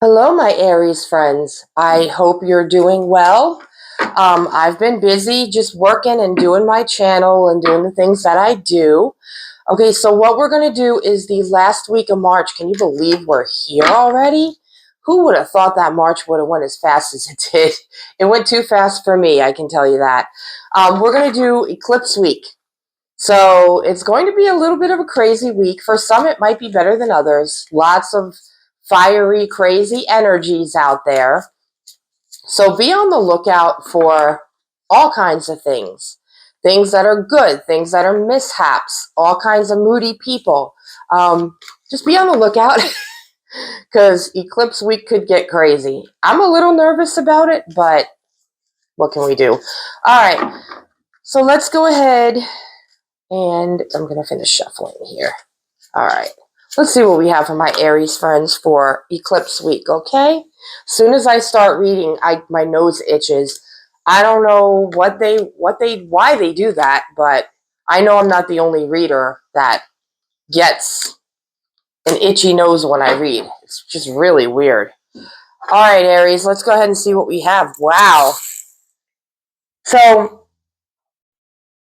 Hello, my Aries friends. I hope you're doing well. I've been busy just working and doing my channel and doing the things that I do. Okay, so what we're going to do is the last week of March. Can you believe we're here already? Who would have thought that March would have went as fast as it did? It went too fast for me, I can tell you that. We're going to do Eclipse Week. So it's going to be a little bit of a crazy week. For some, it might be better than others. Lots of fiery, crazy energies out there. So be on the lookout for all kinds of things. Things that are good, things that are mishaps, all kinds of moody people. Just be on the lookout because Eclipse Week could get crazy. I'm a little nervous about it, but what can we do? All right, so let's go ahead and I'm going to finish shuffling here. All right. Let's see what we have for my Aries friends for Eclipse Week, okay? As soon as I start reading, my nose itches. I don't know why they do that, but I know I'm not the only reader that gets an itchy nose when I read. It's just really weird. All right, Aries, let's go ahead and see what we have. Wow. So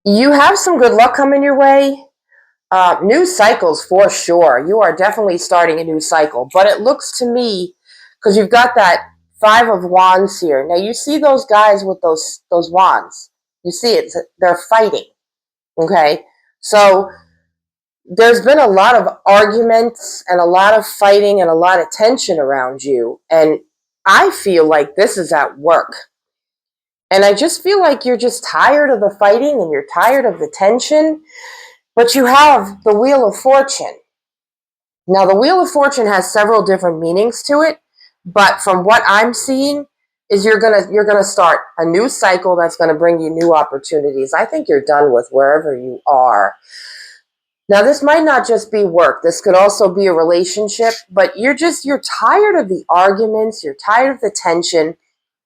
you have some good luck coming your way. New cycles for sure. You are definitely starting a new cycle. But it looks to me, because you've got that Five of Wands here. Now you see those guys with those wands. You see it. They're fighting. Okay? So there's been a lot of arguments and a lot of fighting and a lot of tension around you. And I feel like this is at work. And I just feel like you're just tired of the fighting and you're tired of the tension. But you have the Wheel of Fortune. Now, the Wheel of Fortune has several different meanings to it, but from what I'm seeing is you're gonna start a new cycle that's gonna bring you new opportunities. I think you're done with wherever you are. Now, this might not just be work. This could also be a relationship, but you're tired of the arguments, you're tired of the tension,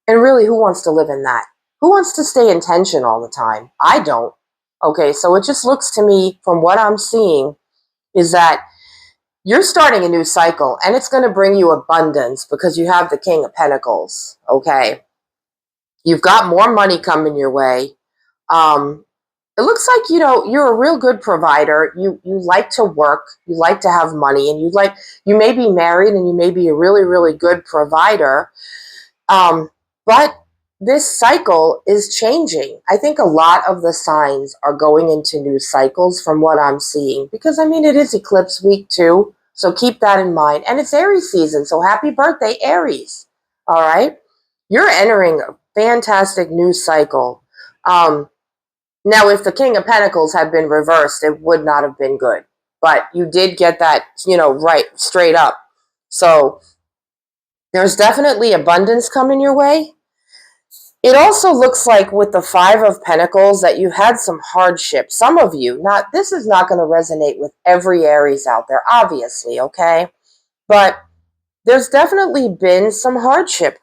and really, who wants to live in that? Who wants to stay in tension all the time? I don't. Okay, so it just looks to me from what I'm seeing is that you're starting a new cycle and it's going to bring you abundance because you have the King of Pentacles. Okay. You've got more money coming your way. It looks like, you're a real good provider. You like to work, you like to have money, and you may be married and you may be a really, really good provider. But this cycle is changing. I think a lot of the signs are going into new cycles from what I'm seeing. Because, it is Eclipse Week too. So keep that in mind. And it's Aries season. So happy birthday, Aries. All right. You're entering a fantastic new cycle. Now, if the King of Pentacles had been reversed, it would not have been good. But you did get that, right, straight up. So there's definitely abundance coming your way. It also looks like with the Five of Pentacles that you had some hardship. Some of you, this is not going to resonate with every Aries out there, obviously, okay? But there's definitely been some hardship.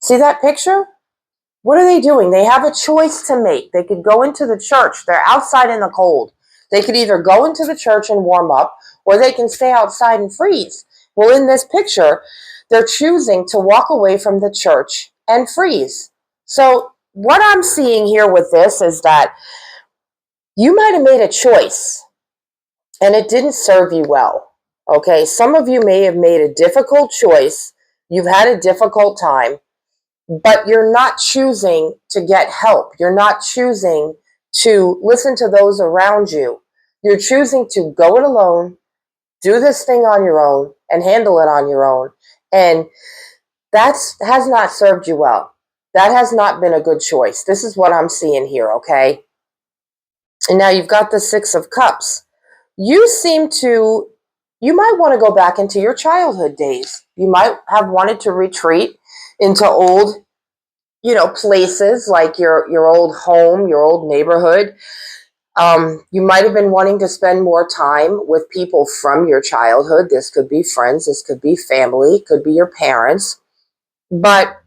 See that picture? What are they doing? They have a choice to make. They could go into the church. They're outside in the cold. They could either go into the church and warm up, or they can stay outside and freeze. Well, in this picture, they're choosing to walk away from the church and freeze. So what I'm seeing here with this is that you might have made a choice and it didn't serve you well. Okay, some of you may have made a difficult choice. You've had a difficult time, but you're not choosing to get help. You're not choosing to listen to those around you. You're choosing to go it alone, do this thing on your own, and handle it on your own. And that has not served you well. That has not been a good choice. This is what I'm seeing here, okay? And now you've got the Six of Cups. You might want to go back into your childhood days. You might have wanted to retreat into old, places like your old home, your old neighborhood. You might have been wanting to spend more time with people from your childhood. This could be friends, this could be family, it could be your parents. But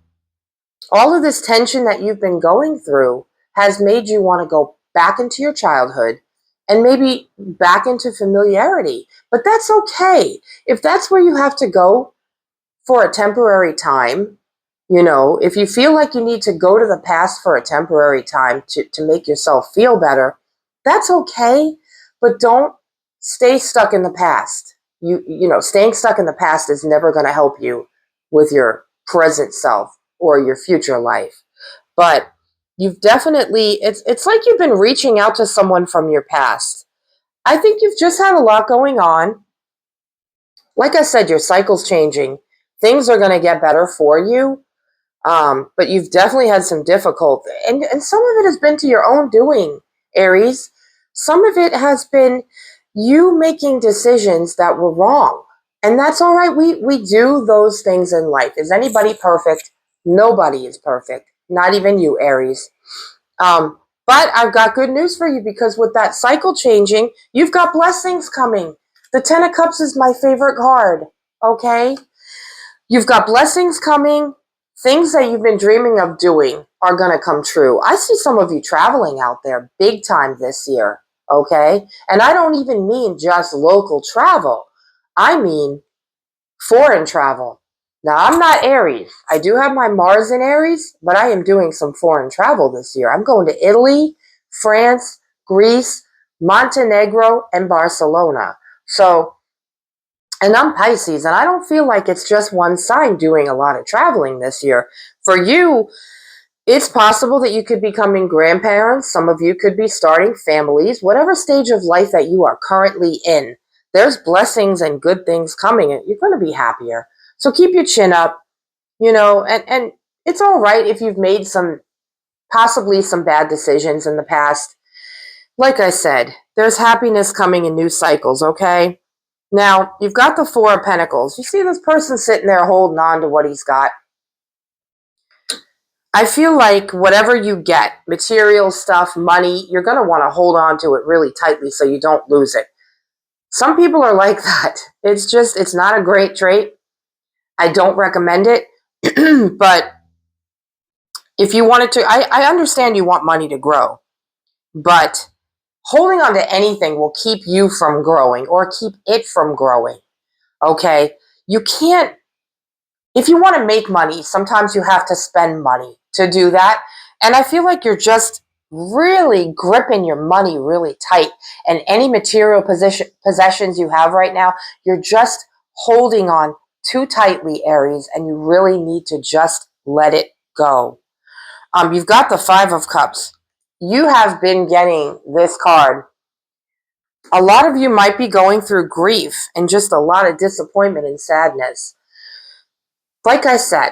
all of this tension that you've been going through has made you want to go back into your childhood and maybe back into familiarity. But that's okay. If that's where you have to go, for a temporary time. If you feel like you need to go to the past for a temporary time to make yourself feel better, that's okay, but don't stay stuck in the past. Staying stuck in the past is never going to help you with your present self or your future life. But you've definitely, it's like you've been reaching out to someone from your past. I think you've just had a lot going on. Like I said, your cycle's changing. Things are going to get better for you. But you've definitely had some difficulty. And some of it has been to your own doing, Aries. Some of it has been you making decisions that were wrong. And that's all right. We do those things in life. Is anybody perfect? Nobody is perfect. Not even you, Aries. Um, but I've got good news for you, because with that cycle changing, you've got blessings coming. The Ten of Cups is my favorite card. Okay? You've got blessings coming. Things that you've been dreaming of doing are going to come true. I see some of you traveling out there big time this year. Okay? And I don't even mean just local travel. I mean foreign travel. Now, I'm not Aries. I do have my Mars in Aries, but I am doing some foreign travel this year. I'm going to Italy, France, Greece, Montenegro, and Barcelona. So, and I'm Pisces, and I don't feel like it's just one sign doing a lot of traveling this year. For you, it's possible that you could be becoming grandparents. Some of you could be starting families. Whatever stage of life that you are currently in, there's blessings and good things coming, and you're going to be happier. So keep your chin up, and it's all right if you've made possibly some bad decisions in the past. Like I said, there's happiness coming in new cycles, okay? Now, you've got the Four of Pentacles. You see this person sitting there holding on to what he's got. I feel like whatever you get, material stuff, money, you're going to want to hold on to it really tightly so you don't lose it. Some people are like that. It's not a great trait. I don't recommend it. But if you wanted to, I understand you want money to grow, but holding on to anything will keep you from growing or keep it from growing. Okay? You can't, if you want to make money, sometimes you have to spend money to do that. And I feel like you're just really gripping your money really tight. And any material possessions you have right now, you're just holding on too tightly, Aries, and you really need to just let it go. You've got the Five of Cups. You have been getting this card. A lot of you might be going through grief and just a lot of disappointment and sadness. Like I said,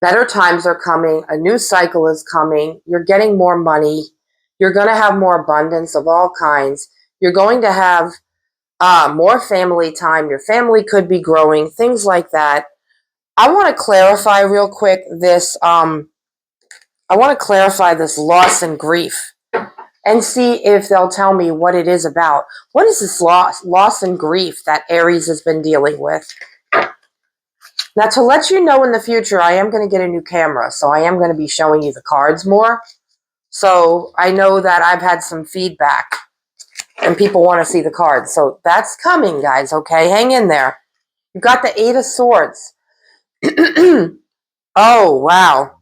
better times are coming. A new cycle is coming. You're getting more money. You're going to have more abundance of all kinds. You're going to have more family time. Your family could be growing, things like that. I want to clarify real quick this. I want to clarify this loss and grief and see if they'll tell me what it is about. What is this loss and grief that Aries has been dealing with? Now, to let you know in the future, I am going to get a new camera, so I am going to be showing you the cards more. So I know that I've had some feedback and people want to see the cards. So that's coming, guys, okay? Hang in there. You've got the Eight of Swords. Oh, wow.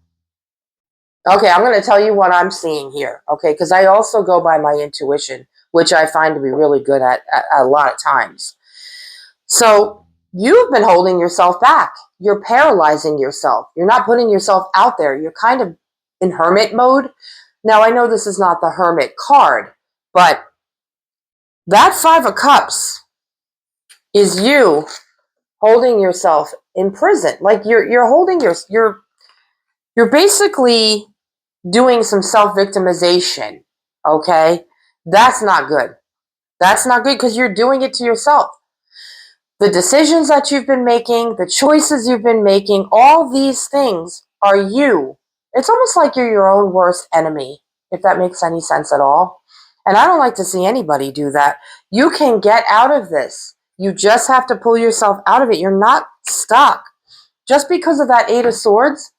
Okay, I'm going to tell you what I'm seeing here, okay? Because I also go by my intuition, which I find to be really good at a lot of times. So you've been holding yourself back. You're paralyzing yourself. You're not putting yourself out there. You're kind of in hermit mode. Now, I know this is not the hermit card, but that Five of Cups is you holding yourself in prison. Like you're holding you're basically doing some self-victimization, okay? That's not good. That's not good because you're doing it to yourself. The decisions that you've been making, the choices you've been making, all these things are you. It's almost like you're your own worst enemy, if that makes any sense at all. And I don't like to see anybody do that. You can get out of this. You just have to pull yourself out of it. You're not stuck. Just because of that Eight of Swords,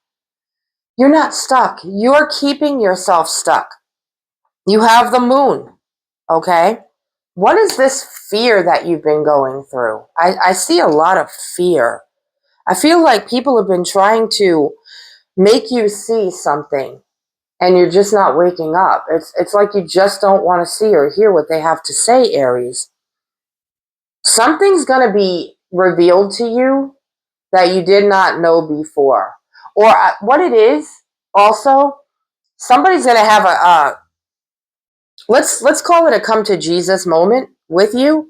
you're not stuck. You're keeping yourself stuck. You have the Moon, okay? What is this fear that you've been going through? I see a lot of fear. I feel like people have been trying to make you see something and you're just not waking up. It's like you just don't want to see or hear what they have to say, Aries. Something's going to be revealed to you that you did not know before. Or what it is, also, somebody's going to have let's call it a come to Jesus moment with you.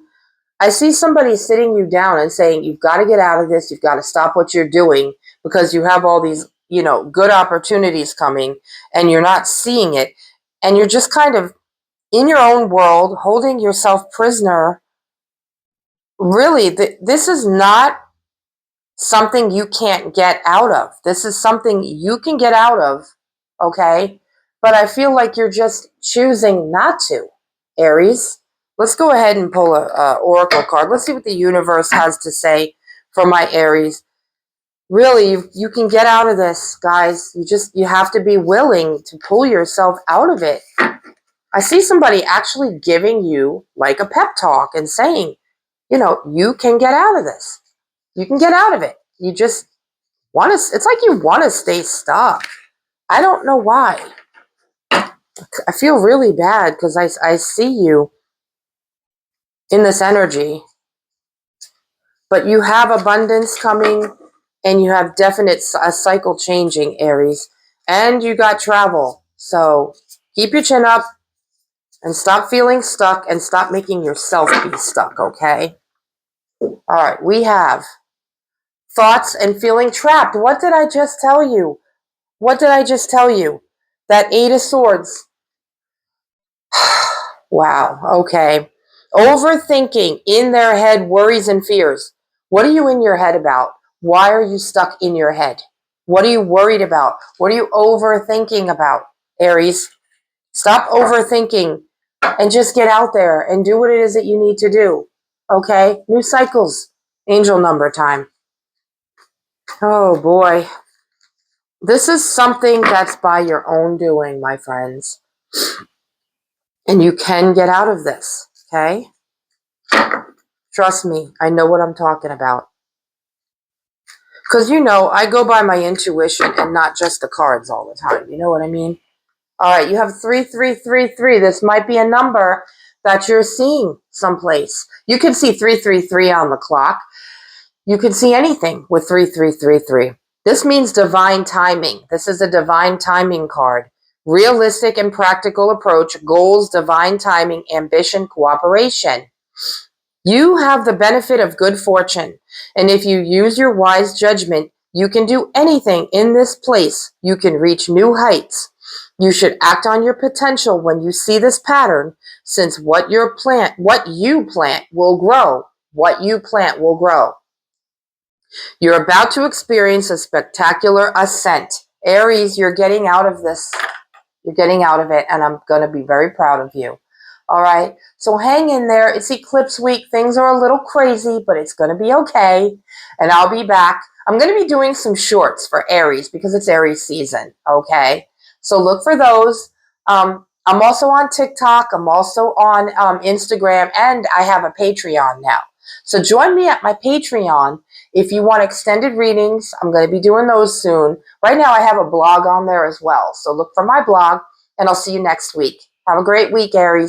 I see somebody sitting you down and saying, you've got to get out of this. You've got to stop what you're doing because you have all these, good opportunities coming and you're not seeing it. And you're just kind of in your own world, holding yourself prisoner. Really, this is not something you can't get out of. This is something you can get out of, okay? But I feel like you're just choosing not to, Aries. Let's go ahead and pull a oracle card. Let's see what the universe has to say for my Aries. Really, you can get out of this, guys. You have to be willing to pull yourself out of it. I see somebody actually giving you like a pep talk and saying, you can get out of this. You can get out of it. You just it's like you want to stay stuck. I don't know why. I feel really bad because I see you in this energy, but you have abundance coming and you have definite a cycle changing, Aries, and you got travel. So keep your chin up and stop feeling stuck and stop making yourself be stuck, okay? All right, we have thoughts and feeling trapped. What did I just tell you? What did I just tell you? That Eight of Swords. Wow, okay. Overthinking in their head, worries and fears. What are you in your head about? Why are you stuck in your head? What are you worried about? What are you overthinking about, Aries? Stop overthinking and just get out there and do what it is that you need to do. Okay? New cycles. Angel number time. Oh boy. This is something that's by your own doing, my friends. And you can get out of this, okay? Trust me, I know what I'm talking about. Because, I go by my intuition and not just the cards all the time. You know what I mean? All right, you have 3333. This might be a number that you're seeing someplace. You can see 333 on the clock. You can see anything with 3333. This means divine timing. This is a divine timing card. Realistic and practical approach, goals, divine timing, ambition, cooperation. You have the benefit of good fortune, and if you use your wise judgment, you can do anything in this place. You can reach new heights. You should act on your potential when you see this pattern, since what you plant will grow. What you plant will grow. You're about to experience a spectacular ascent. Aries, you're getting out of this. You're getting out of it, and I'm going to be very proud of you. All right, so hang in there. It's eclipse week. Things are a little crazy, but it's going to be okay, and I'll be back. I'm going to be doing some shorts for Aries because it's Aries season, okay? So look for those. I'm also on TikTok. I'm also on Instagram, and I have a Patreon now. So join me at my Patreon if you want extended readings. I'm going to be doing those soon. Right now, I have a blog on there as well. So look for my blog, and I'll see you next week. Have a great week, Aries.